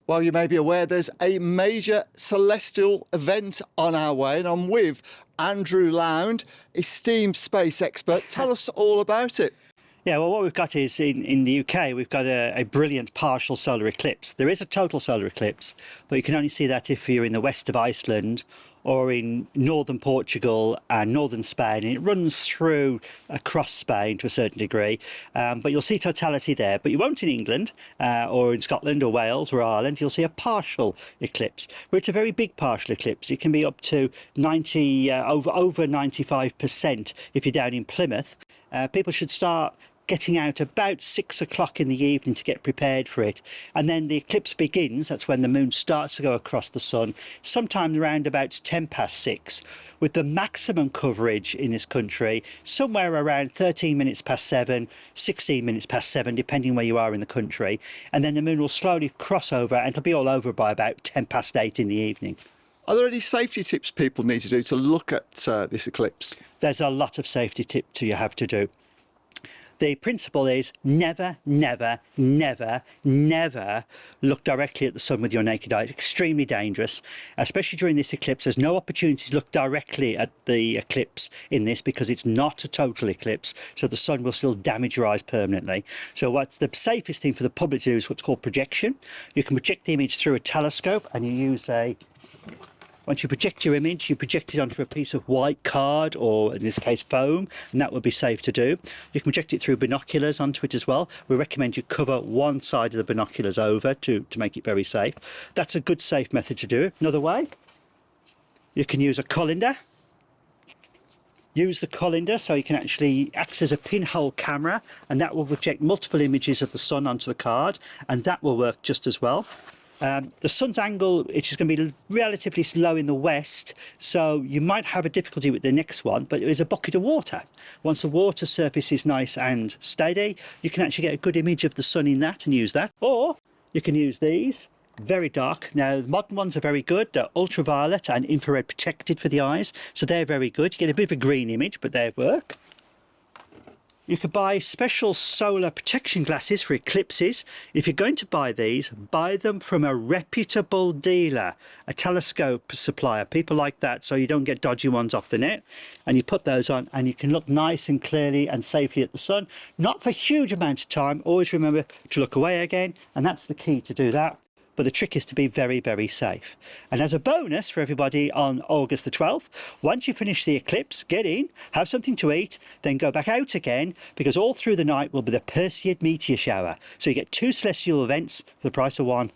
Well, you may be aware there's a major celestial event on our way, and I'm with Andrew Lound, esteemed space expert. Tell us all about it. Yeah, well, what we've got is in the UK, we've got a brilliant partial solar eclipse. There is a total solar eclipse, but you can only see that if you're in the west of Iceland or in northern Portugal and northern Spain. And it runs through across Spain to a certain degree, but you'll see totality there. But you won't in England or in Scotland or Wales or Ireland. You'll see a partial eclipse, where it's a very big partial eclipse. It can be up to 90, over 95% if you're down in Plymouth. People should start getting out about 6 o'clock in the evening to get prepared for it, and then the eclipse begins. That's when the moon starts to go across the sun, sometime around about 6:10, with the maximum coverage in this country somewhere around 13 minutes past 7, 16 minutes past 7, depending where you are in the country. And then the moon will slowly cross over and it'll be all over by about 8:10 in the evening. Are there any safety tips people need to do to look at this eclipse? There's a lot of safety tips you have to do. The principle is never, never, never, never look directly at the sun with your naked eye. It's extremely dangerous, especially during this eclipse. There's no opportunity to look directly at the eclipse in this because it's not a total eclipse, so the sun will still damage your eyes permanently. So what's the safest thing for the public to do is what's called projection. You can project the image through a telescope, and you use once you project your image, you project it onto a piece of white card, or in this case foam, and that would be safe to do. You can project it through binoculars onto it as well. We recommend you cover one side of the binoculars over to make it very safe. That's a good safe method to do it. Another way, you can use a colander. Use the colander so you can actually act as a pinhole camera, and that will project multiple images of the sun onto the card, and that will work just as well. The sun's angle, which is going to be relatively low in the west, so you might have a difficulty with the next one, but there is a bucket of water. Once the water surface is nice and steady, you can actually get a good image of the sun in that and use that. Or you can use these, very dark. Now, the modern ones are very good. They're ultraviolet and infrared protected for the eyes, so they're very good. You get a bit of a green image, but they work. You could buy special solar protection glasses for eclipses. If you're going to buy these, buy them from a reputable dealer, a telescope supplier, people like that, so you don't get dodgy ones off the net. And you put those on and you can look nice and clearly and safely at the sun. Not for huge amounts of time. Always remember to look away again, and that's the key to do that. But the trick is to be very, very safe. And as a bonus for everybody on August the 12th, once you finish the eclipse, get in, have something to eat, then go back out again, because all through the night will be the Perseid meteor shower. So you get 2 celestial events for the price of 1.